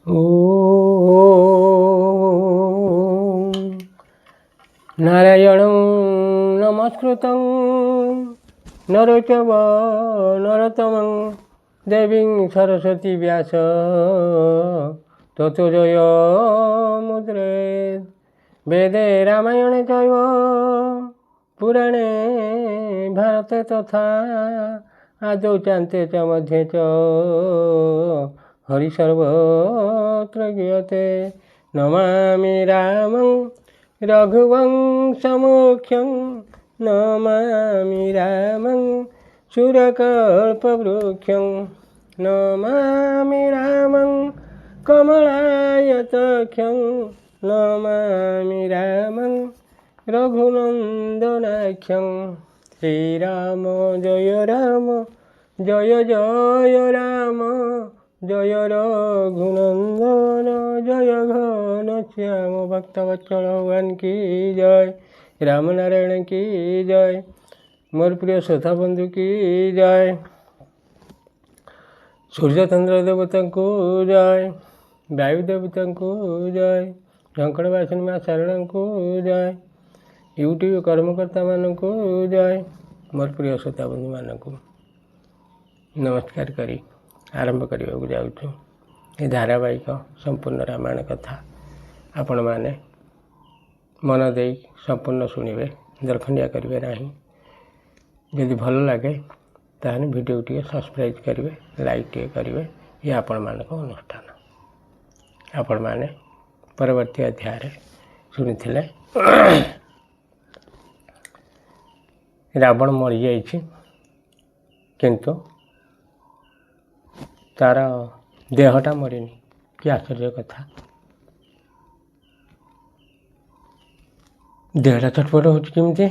ॐ नारायणं नमस्कृतं नरं चैव नरोत्तमं देवीं सरस्वती व्यास ततो जयमुद्रेत् वेदे रामायणे चैव पुराणे भारते तथा आदौ चान्ते च मध्ये च हरि सर्वत्र गीयते नमामि रामं रघुवंशमुख्यं नमामि रामं सुरकल्पवृक्षं नमामि रामं कमलायताक्षं नमामि रामं रघुनन्दनाख्यं श्रीराम जय राम जय जय राम जय रघुनंदन जय घनश्याम भक्तवत्सल भगवान की जय राम नारायण की जय मोर प्रिय श्रोता बंधु की जय सूर्य चंद्र देवता को जय वायु देवता को जय झंकड़वासिनी माँ शारण को जय यूट्यूब कर्मकर्ता मान को जय मोर प्रिय श्रोता बंधु मान को नमस्कार करी आरंभ करने को जाऊँ ये धारावाहिक संपूर्ण रामायण कथा आपण मैंने मन दे संपूर्ण शुणे दरखंडिया करेंगे ना जदि भल लगे ताहले वीडियो टी सब्सक्राइब करेंगे लाइक टी करेंगे ये आपण मान अनुष्ठान आपण मैंने परवर्ती अध्याय शुणी रावण मरी जाइए किंतु तार देहटा मरीनी कि आश्चर्य कथा देहटा छटपट होमती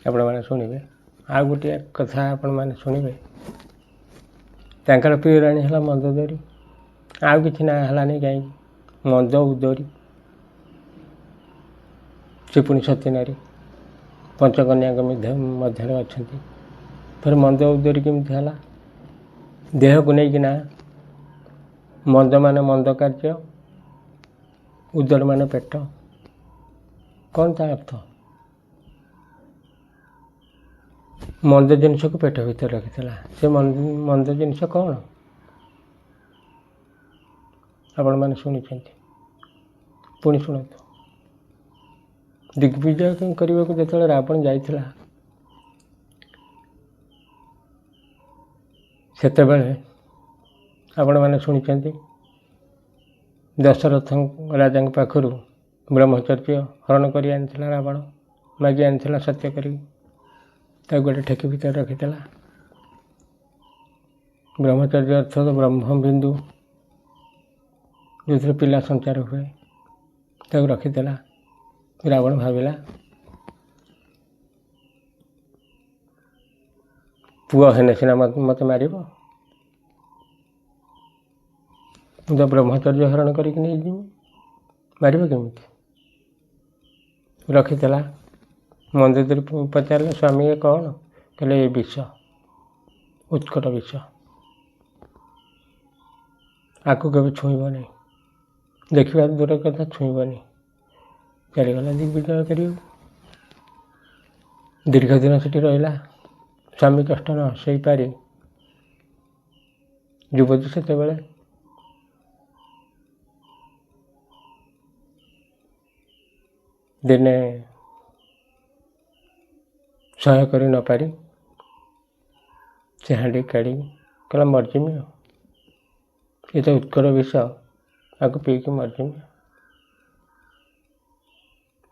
आपण मैंने शुणे आ गोटे कथा आपण मैंने शुणे प्रिय राणी है मंदोदरी आउ कि ना है कहीं मंद उदरी से पुणी सती नारी पंचकन्या मध्य अच्छा फिर मंद उदरी केमती है देह को लेकिना मंद मान मंद कार्य उदर मान पेट कौन ता अर्थ मंद जिनस को पेट भीतर रखी से मंद जिनस कौन आपण मैंने शुणी पुणी शुणु दिग्विजय करने को जो रावण जाइला सेतेबेले आपण मैंने शुणी दशरथ राजा पाखु ब्रह्मचर्य हरण कर आनी रावण मागी आनी सत्य कर गोटे ठेकी भीतर रखी ब्रह्मचर्य अर्थ तो ब्रह्म बिंदु जो पिला संचार हुए रखी रावण भाविला पुआ हेने सीना मत मार तो ब्रह्मचर्य हरण करके मार केमी रखी मंदिर पचारे स्वामी ये कौन कहले ये विष उत्कट विष आपको कभी छुईब नहीं देखा दूर कथा छुईब नहीं चलीगला दिग्विजय कर दीर्घ दिन से रहा स्वामी कष्ट न सही पारि युवती से दिने सह्य कर न पारी से हाँडी काढ़ी कहला मरजिमी ये तो उत्कट विष आपको पीकी मरजिमी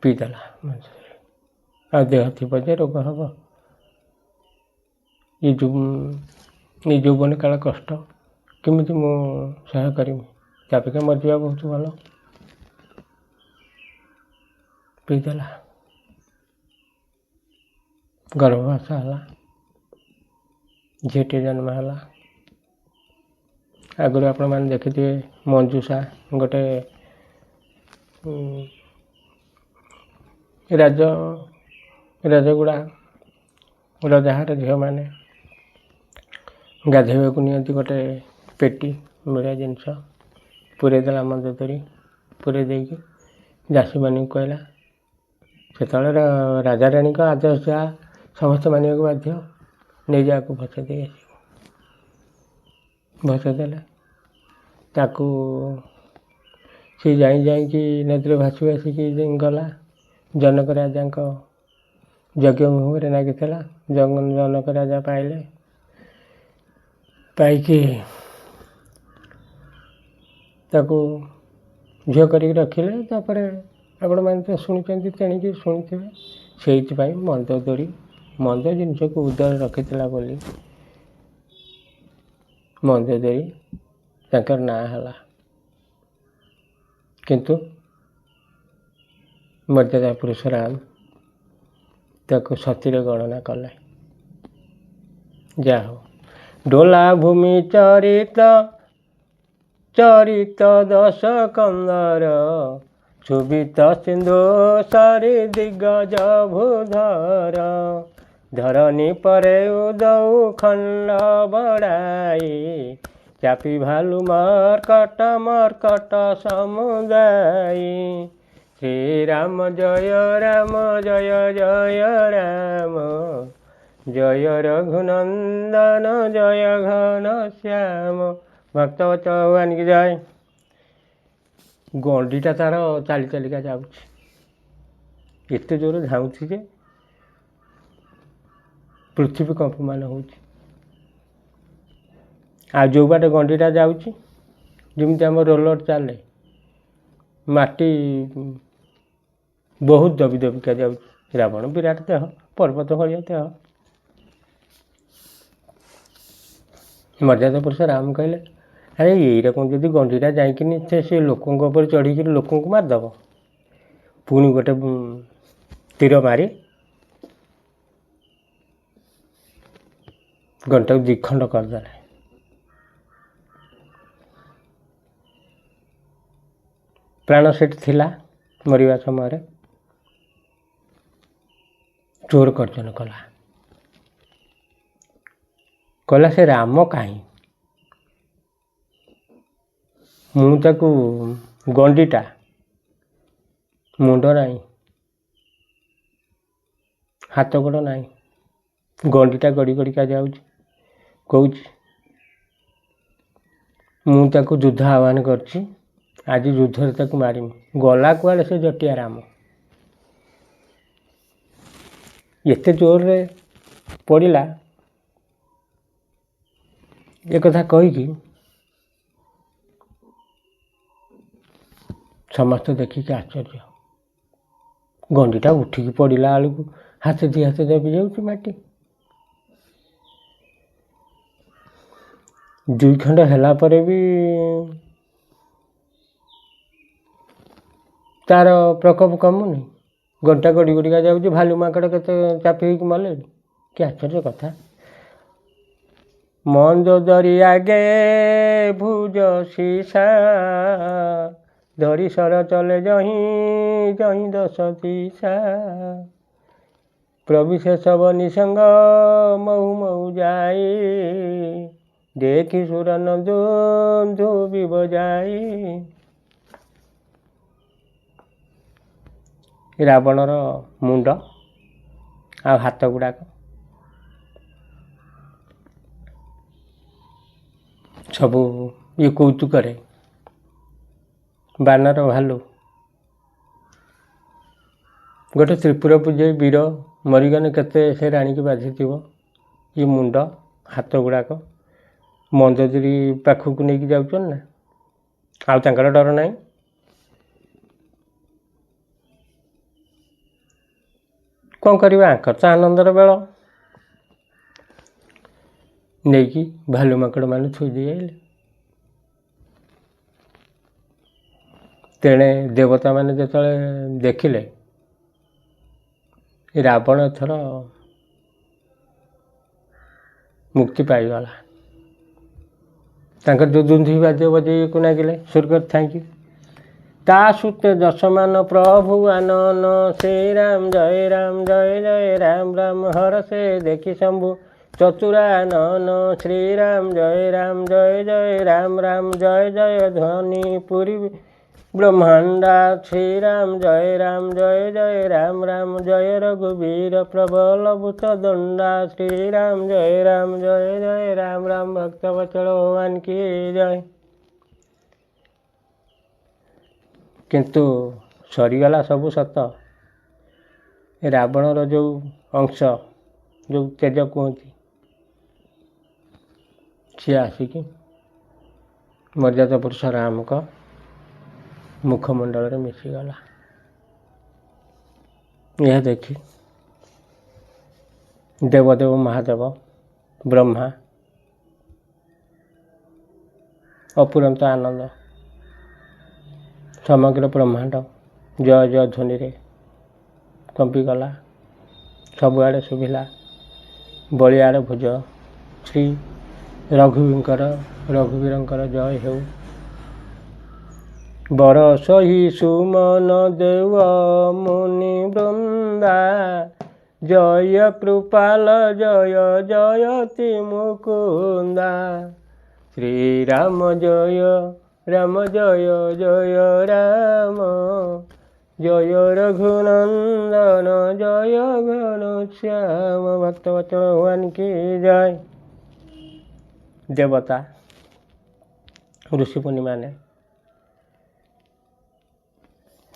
पीदेला आ देह थी जे रोग हम ये यौवन काल कष्ट केमी मु सह्य करमी तापेक्षा मरजा बहुत भल पीदेला गर्भवासा है झीटे जन्म है आगुरी आपण मैंने देखिए मंजूषा गोटे राजगुड़ा रजाहार झील मैंने गाधेवा को नियंती गोटे पेटी मिलिया जिनस ପୁରେଇ ଦେଲା ମନ୍ଦ ଧରି ପୁରେଇ ଦେଇକି ଦାସୀମାନଙ୍କୁ କହିଲା, ସେତେବେଳେ ରାଜାରାଣୀଙ୍କ ଆଦେଶ ଯାହା ସମସ୍ତେ ମାନିବାକୁ ବାଧ୍ୟ, ନେଇଯାକୁ ଭସେଇ ଦେଇ ଆସିବ। ଭସେଇ ଦେଲେ ତାକୁ ସେ ଯାଇକି ନଦୀରେ ଭାସି ଭାସିକି ଗଲା। ଜନକ ରାଜାଙ୍କ ଯଜ୍ଞ ମୁହଁରେ ଲାଗିଥିଲା। ଜନକ ରାଜା ପାଇଲେ, ପାଇକି ତାକୁ ଝିଅ କରିକି ରଖିଲେ। ତାପରେ ଆପଣମାନେ ତ ଶୁଣିଛନ୍ତି, ତେଣିକି ଶୁଣିଥିବେ, ସେଇଥିପାଇଁ ମନ୍ଦୋଦରୀ ମନ୍ଦ ଜିନିଷକୁ ଉଦର ରଖିଥିଲା ବୋଲି ମନ୍ଦୋଦରୀ ତାଙ୍କର ନାଁ ହେଲା। କିନ୍ତୁ ମର୍ଯ୍ୟାଦା ପୁରୁଷ ରାମ ତାକୁ ସତୀରେ ଗଣନା କଲେ। ଯାହା ହଉ, ଡୋଲା ଭୂମି ଚରିତ ଦଶ କନ୍ଦର, ସୁବିତ ସିନ୍ଧୁ ସରି ଦିଗଜ ଭୂଧର, ଧରଣୀ ପରେ ଉଦଉ ଖଣ୍ଡ ବଡ଼ାଇ, ଚାପି ଭାଲୁ ମର୍କଟ ସମୁଦାୟୀ। ଶ୍ରୀରାମ ଜୟ ରାମ ଜୟ ଜୟ ରାମ, ଜୟ ରଘୁନନ୍ଦନ ଜୟ ଘନ ଶ୍ୟାମ। ଭକ୍ତବତ୍ସଳ ଭଗବାନଙ୍କୁ ଜୟ। ଗଣ୍ଡିଟା ତାର ଚାଲି ଚାଲିକା ଯାଉଛି, ଏତେ ଜୋର ଧାଉଁଛି ଯେ ପୃଥିବୀ କମ୍ପମାନ ହେଉଛି। ଆଉ ଯେଉଁ ବାଟେ ଗଣ୍ଡିଟା ଯାଉଛି, ଯେମିତି ଆମ ରୋଲର ଚାଲେ, ମାଟି ବହୁତ ଦବି ଦବିକା ଯାଉଛି। ରାବଣ ବିରାଟ ଦେହ, ପର୍ବତ ଭଳିଆ ଦେହ। ମର୍ଯ୍ୟାଦା ପୁରୁଷ ରାମ କହିଲେ, ଆରେ ଏଇରକମ ଯଦି ଗଣ୍ଡିଟା ଯାଇକିନି ସେ ଲୋକଙ୍କ ଉପରେ ଚଢ଼ିକିରି ଲୋକଙ୍କୁ ମାରିଦେବ, ପୁଣି ଗୋଟେ ତୀର ମାରି ଗଣ୍ଡିଟାକୁ ଦ୍ୱିଖଣ୍ଡ କରିଦେଲେ। ପ୍ରାଣ ସେଠି ଥିଲା। ମରିବା ସମୟରେ ଚୋର କର୍ଜନ କଲା ସେ ରାମ କାହିଁ? ମୁଁ ତାକୁ ଗଣ୍ଡିଟା, ମୁଣ୍ଡ ନାହିଁ, ହାତ ଗୋଡ଼ ନାହିଁ, ଗଣ୍ଡିଟା ଗଡ଼ି ଗଡ଼ିକା ଯାଉଛି, କହୁଛି ମୁଁ ତାକୁ ଯୁଦ୍ଧ ଆହ୍ୱାନ କରିଛି, ଆଜି ଯୁଦ୍ଧରେ ତାକୁ ମାରିମି। ଗଲା କୁଆଡ଼େ ସେ ଜଟିଆ ରାମ? ଏତେ ଜୋରରେ ପଡ଼ିଲା। ଏକଥା କହିକି ସମସ୍ତେ ଦେଖିକି ଆଶ୍ଚର୍ଯ୍ୟ। ଗଣ୍ଡିଟା ଉଠିକି ପଡ଼ିଲା ବେଳକୁ ହାତ ଦୁଇ ହାତ ଦବି ଯାଉଛି ମାଟି। ଦୁଇ ଖଣ୍ଡ ହେଲା ପରେ ବି ତାର ପ୍ରକୋପ କମୁନି। ଗଣ୍ଡିଟା ଗଡ଼ି ଗଡ଼ିକା ଯାଉଛି। ଭାଲୁ ମାଙ୍କଡ଼ କେତେ ଚାପି ହେଇକି ମଲେଣି। କି ଆଶ୍ଚର୍ଯ୍ୟ କଥା। ମନ୍ଦୋଦରୀ ଆଗେ ଭୁଜ ଶିଶା, ଧରି ସର ଚଲେ ଜହିଁ ଦଶ ଦିଶା, ପ୍ରବିଶେଷ ନିସଙ୍ଗ ମହୁ ମହୁ ଯାଇ, ଦେଖି ସୁର ନନ୍ଦୁ ବିବଜାଇ। ରାବଣର ମୁଣ୍ଡ ଆଉ ହାତ ଗୁଡ଼ାକ ସବୁ ଇଏ କୌତୁକରେ ବାନର ଭାଲୁ ଗୋଟେ ତ୍ରିପୁର ପୂଜେଇ ବୀର ମରିଗଲେ କେତେ ସେ ରାଣୀକି ବାଧିଥିବ। ଇଏ ମୁଣ୍ଡ ହାତ ଗୁଡ଼ାକ ମନ୍ଦୋଦରୀ ପାଖକୁ ନେଇକି ଯାଉଛନ୍ତି ନା, ଆଉ ତାଙ୍କର ଡର ନାହିଁ। କ'ଣ କରିବା, ଆଙ୍କର ତ ଆନନ୍ଦର ବେଳ। ନେଇକି ଭାଲୁ ମାଙ୍କଡ଼ ମାନେ ଥୋଇ ଦେଇ ଆଇଲେ। ତେଣେ ଦେବତା ମାନେ ଯେତେବେଳେ ଦେଖିଲେ ରାବଣ ଏଥର ମୁକ୍ତି ପାଇଗଲା, ତାଙ୍କର ଯେଉଁ ଦୁନ୍ଧି ବାଦ୍ୟ ବଜେଇବାକୁ ଲାଗିଲେ ସ୍ୱର୍ଗରେ ଥାଇକି, ତା ସୁତେ ଦଶମାନ ପ୍ରଭୁ ଆନନ, ଶ୍ରୀରାମ ଜୟ ରାମ ଜୟ ଜୟ ରାମ ରାମ ହର ସେ ଦେଖି ଶମ୍ଭୁ, चतुरानन श्रीराम जय राम राम जय जय ध्वनि पुरी ब्रह्मांडा श्रीराम जय राम राम जय रघुवीर प्रबल भूत दंडा श्रीराम जय राम राम भक्त वचल भगवान की जय। किंतु सरीगला सबू सत। रावणर जो अंश जो तेज कहती सी आसिक मर्यादा पुरुष राम का मुखमंडल मिशीगला। यह देखी देवदेव महादेव ब्रह्मा अपुरंत आनंद समग्र ब्रह्मांड जय जय ध्वनि रे कंपीगला। सबुआड़े शुभिला बलियार भुज श्री रघुवीर जय हो। बरस ही सुमन देव मुनि वृंदा जय कृपाल जय जयति मुकुंदा श्रीराम जय जय राम जय रघुनंदन जय घनश्याम भक्त वचन भगवान की जय। देवता ऋषि मुनि माने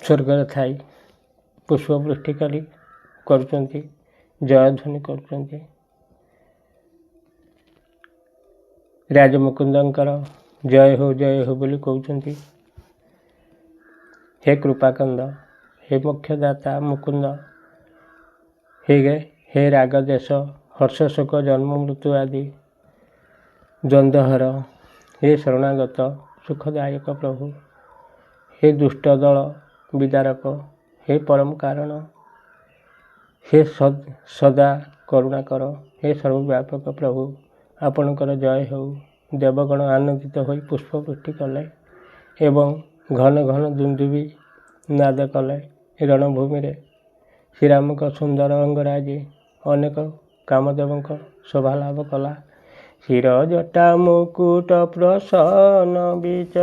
स्वर्ग थाई पुष्पवृष्टि करुचंती जयध्वनि करुचंती। राजमुकुंदंकर जय हो बोली कहउचंती। हे कृपाकंद हे मोक्षदाता मुकुंद हे रागदेश हर्ष शोक जन्म मृत्यु आदि द्वंद्वहर हे शरणागत सुखदायक प्रभु हे दुष्ट दल विदारक हे परम कारण हे सदा करुणाकर हे सर्वव्यापक प्रभु आपणकर जय हो। देवगण आनंदित हो पुष्पवृष्टि कले एवं घन घन दुंदुबी नाद कले। रणभूमि रे श्रीराम का सुंदर अंगराजी अनेक कामदेव शोभा लाभ कला। शिर जटा मुकुट प्रसन्न बीच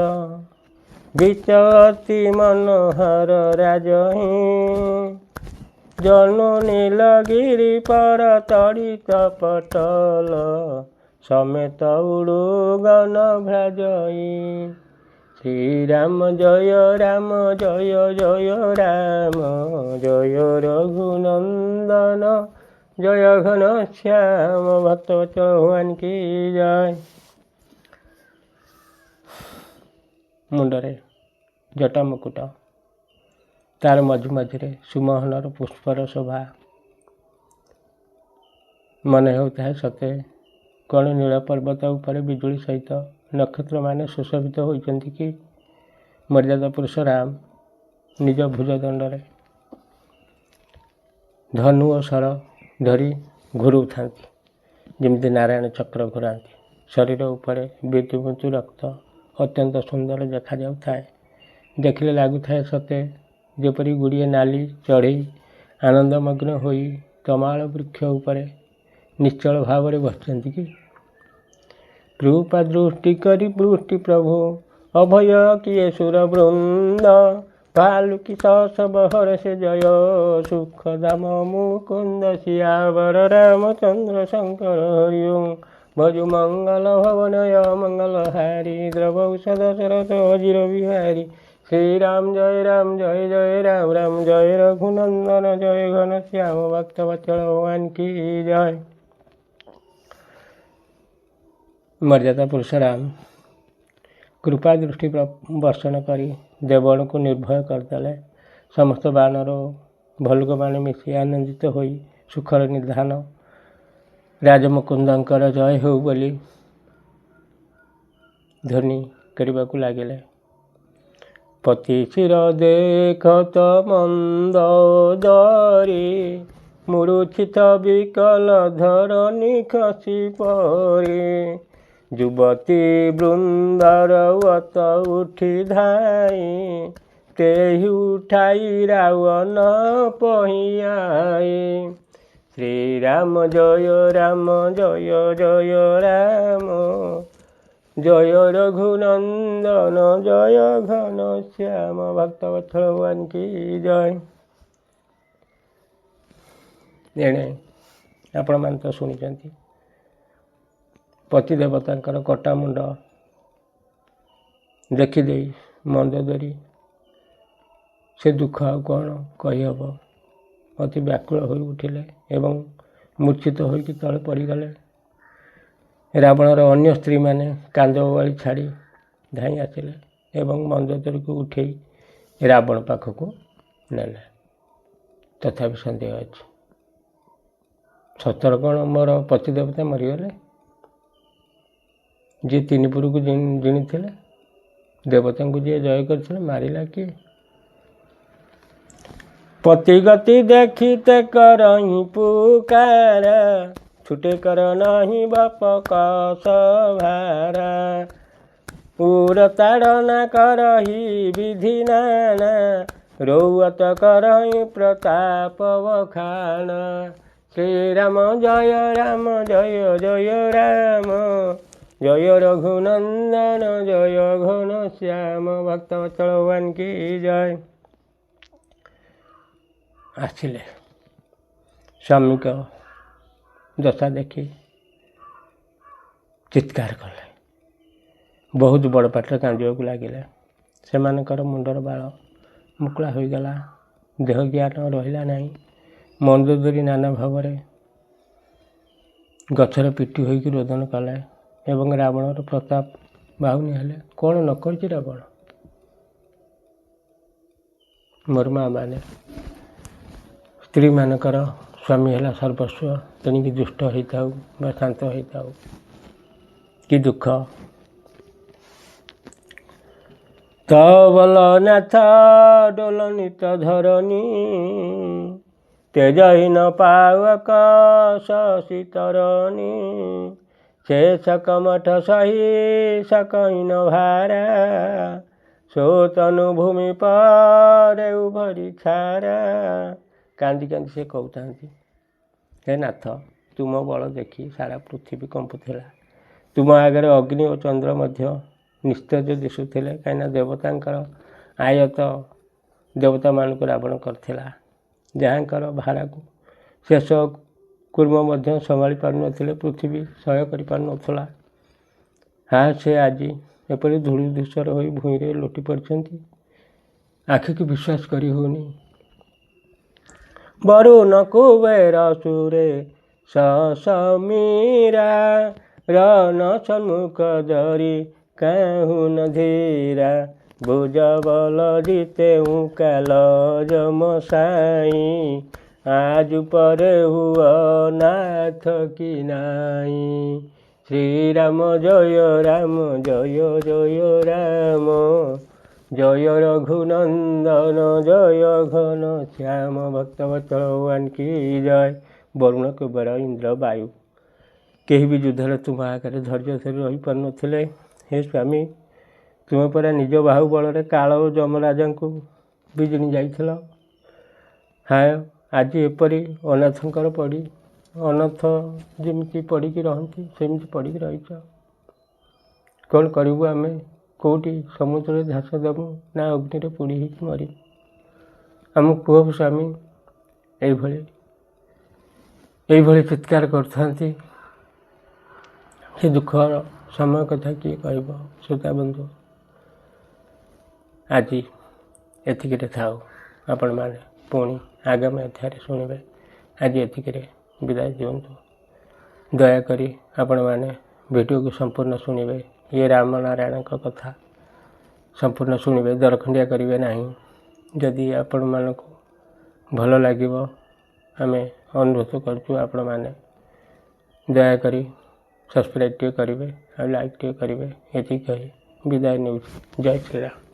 अति मनोहर राजही जनु नीलगिरी पर तड़ित पटल समेत उड़ुगन भ्राजई श्रीराम जय राम जय रघुनंदन जय घनश्याम भक्त वचन भगवान की जय। मुंडरे जटा मुकुट तार मझि मझिरे सुमोहनर पुष्पर शोभा मन होता है सते कौन नील पर्वत उपर बिजुली सहित नक्षत्र माने सुशोभित होइचंती कि मर्यादा पुरुष राम निज भुजदंडरे धनु और शर धरी घुरू था जमी नारायण चक्र घुराती। शरीर उपरे बितु रक्त अत्यंत सुंदर देखा जाए। देखिले लगुए सते जेपरी गुड़िए नाली चढ़ई आनंदमग्न होई तमाल वृक्ष उपरे निश्चल भाव बसचंती कि कृपा दृष्टि करी पृष्टि प्रभु अभय किए सुर वृंद भालु की सब हर से जय सुख दाम मुकुंद सियावर रामचंद्र शंकर हरिओं भजु मंगल भवनय मंगल हारी द्रवौषध शरद अजिर विहारी श्रीराम जय राम जय रघुनंदन जय घनश्याम भक्त वचल भगवान की जय। मर्यादा पुरुष राम कृपा दृष्टि वर्षण करी देवगण को निर्भय करदेले। समस्त बानर भलुक मान मिसी आनंदित होई सुखर निधान राजमुकुंदंकर जय हो बोली ध्वनि करने को लगिले। पति शिर देखत मंदोदरी मूर्छित विकल धरणी खसी परी युवती वृंदार वत उठी धाई तेहि उठाई रावण पहियाई ଶ୍ରୀରାମ ଜୟ ଜୟ ରାମ ଜୟ ରଘୁନନ୍ଦନ ଜୟ ଘନ ଶ୍ୟାମ ଭକ୍ତବତ୍ସଳ ଭଗବାନ କି ଜୟ। ଏଣେ ଆପଣମାନେ ତ ଶୁଣିଛନ୍ତି ପତି ଦେବତାଙ୍କର କଟା ମୁଣ୍ଡ ଦେଖିଦେଇ ମନ୍ଦୋଦରୀ ସେ ଦୁଃଖ ଆଉ କ'ଣ କହିହେବ, ଅତି ବ୍ୟାକୁଳ ହୋଇ ଉଠିଲେ ଏବଂ ମୂର୍ଚ୍ଛିତ ହୋଇକି ତଳେ ପଡ଼ିଗଲେ। ରାବଣର ଅନ୍ୟ ସ୍ତ୍ରୀମାନେ କାନ୍ଦ ବୋବାଳି ଛାଡ଼ି ଧାଇଁ ଆସିଲେ ଏବଂ ମନ୍ଦୋଦରୀକୁ ଉଠେଇ ରାବଣ ପାଖକୁ ନେଲେ। ତଥାପି ସନ୍ଦେହ ଅଛି, ସତର କ'ଣ ମୋର ପତି ଦେବତା ମରିଗଲେ? ଯିଏ ତିନି ପୁରକୁ ଜିଣିଥିଲେ, ଦେବତାଙ୍କୁ ଯିଏ ଜୟ କରିଥିଲେ, ମାରିଲା କିଏ? ପତି ଗତି ଦେଖିତେ କରହିଁ ପୁକାର, ଛୁଟେ କର ନାହିଁ ବାପ କସଭାରା। ଉର ତାଡ଼ନା କରହି ବିଧି ନାନା, ରୌଅତ କରହିଁ ପ୍ରତାପ ବଖାଣ। ଶ୍ରୀରାମ ଜୟ ଜୟ ରାମ ଜୟ ରଘୁନନ୍ଦନ ଜୟ ଘନ ଶ୍ୟାମ ଭକ୍ତବତ୍ସଳ ଭଗବାନ କି ଜୟ। ଆସିଲେ ସ୍ୱାମୀଙ୍କ ଦଶା ଦେଖି ଚିତ୍କାର କଲେ, ବହୁତ ବଡ଼ ପାଟିରେ କାନ୍ଦିବାକୁ ଲାଗିଲେ। ସେମାନଙ୍କର ମୁଣ୍ଡର ବାଳ ମୁକୁଳା ହୋଇଗଲା, ଦେହ ଜ୍ଞାନ ରହିଲା ନାହିଁ। ମନ୍ଦୋଦରୀ ନାନା ଭାବରେ ଗଛର ପିଟି ହୋଇକି ରୋଦନ କଲେ ଏବଂ ରାବଣର ପ୍ରତାପ ବାହୁନି ହେଲେ। କ'ଣ ନ କରିଛି ରାବଣ? ମୋର ମା ମାନେ, ସ୍ତ୍ରୀମାନଙ୍କର ସ୍ୱାମୀ ହେଲା ସର୍ବସ୍ୱ, ତେଣିକି ଦୁଷ୍ଟ ହେଇଥାଉ ବା ଶାନ୍ତ ହେଇଥାଉ, କି ଦୁଃଖ। ତବଲ ନାଥ ଡୋଲନିତ ଧରଣୀ, ତେଜହୀନ ପାୱକ ଶଶୀ ତରଣୀ। ସେ କମଠ ସହି ସକହୀନ ଭାରା, ସୋତନୁ ଭୂମି ପରେ ଉଭରି ଛାରା। କାନ୍ଦି କାନ୍ଦି ସେ କହୁଥାନ୍ତି, ହେ ନାଥ, ତୁମ ବଳ ଦେଖି ସାରା ପୃଥିବୀ କମ୍ପୁଥିଲା। ତୁମ ଆଗରେ ଅଗ୍ନି ଓ ଚନ୍ଦ୍ର ମଧ୍ୟ ନିସ୍ତେଜ ଦିଶୁଥିଲେ, କାହିଁକିନା ଦେବତାଙ୍କର ଆୟତ ଦେବତାମାନଙ୍କୁ ରାବଣ କରିଥିଲା, ଯାହାଙ୍କର ଭାରାକୁ ଶେଷ କୁର୍ମ ମଧ୍ୟ ସମ୍ଭାଳି ପାରୁନଥିଲେ, ପୃଥିବୀ ସହ୍ୟ କରିପାରୁନଥିଲା। ସେ ଆଜି ଏପରି ଧୂଳି ଧୂସର ହୋଇ ଭୂଇଁରେ ଲୋଟି ପଡ଼ିଛନ୍ତି, ଆଖିକୁ ବିଶ୍ୱାସ କରି ହେଉନି। ବରୁଣ କୁବେର ସୁରେ ସମୀରା, ରନ ସମ୍ମୁଖ ଧରି କାହୁଁ ନ ଧୀରା। ଭୁଜ ବଲ ଜିତେ କାଲ ଯମ ସାଇଁ, ଆଜୁ ପରେ ହୁଅ ନାଥ କି ନାଇଁ। ଶ୍ରୀରାମ ଜୟ ଜୟ ରାମ ଜୟ ରଘୁନନ୍ଦନ ଜୟ ଘନ ଶ୍ୟାମ ଭକ୍ତବତ୍ସଳ ଭଗବାନ କି ଜୟ। ବରୁଣ କୁବେର ଇନ୍ଦ୍ର ବାୟୁ କେହି ବି ଯୁଦ୍ଧରେ ତୁମ ଆଗରେ ଧୈର୍ଯ୍ୟ ଧରି ରହିପାରୁନଥିଲେ। ହେ ସ୍ୱାମୀ, ତୁମେ ପରା ନିଜ ବାହୁ ବଳରେ କାଳ ଓ ଯମରାଜାଙ୍କୁ ବି ଜିଣି ଯାଇଥିଲ। ଆଜି ଏପରି ଅନାଥଙ୍କର ପଡ଼ି, ଅନାଥ ଯେମିତି ପଡ଼ିକି ରହନ୍ତି ସେମିତି ପଡ଼ିକି ରହିଛ। କ'ଣ କରିବୁ ଆମେ? କେଉଁଠି ସମୁଦ୍ରରେ ଝାସ ଦେବୁ ନା ଅଗ୍ନିରେ ପୋଡ଼ି ହେଇକି ମରିବୁ? ଆମକୁ କୁହ ସ୍ୱାମୀ। ଏଇଭଳି ଚିତ୍କାର କରୁଥାନ୍ତି। ସେ ଦୁଃଖର ସମୟ କଥା କିଏ କହିବ? ଶ୍ରୋତା ବନ୍ଧୁ, ଆଜି ଏତିକିରେ ଥାଉ। ଆପଣମାନେ ପୁଣି ଆଗାମୀ ଅଧ୍ୟାୟରେ ଶୁଣିବେ। ଆଜି ଏତିକିରେ ବିଦାୟ ଦିଅନ୍ତୁ। ଦୟାକରି ଆପଣମାନେ ଭିଡ଼ିଓକୁ ସମ୍ପୂର୍ଣ୍ଣ ଶୁଣିବେ। ଇଏ ରାମନାରାୟଣଙ୍କ କଥା ସମ୍ପୂର୍ଣ୍ଣ ଶୁଣିବେ, ଦରଖଣ୍ଡିଆ କରିବେ ନାହିଁ। ଯଦି ଆପଣମାନଙ୍କୁ ଭଲ ଲାଗିବ, ଆମେ ଅନୁରୋଧ କରୁଛୁ ଆପଣମାନେ ଦୟାକରି ସବସ୍କ୍ରାଇବ୍ ଟିକେ କରିବେ ଆଉ ଲାଇକ୍ ଟିକେ କରିବେ। ଏତିକି କହି ବିଦାୟ ନେଉଛି। ଜୟ ଶ୍ରୀରାମ।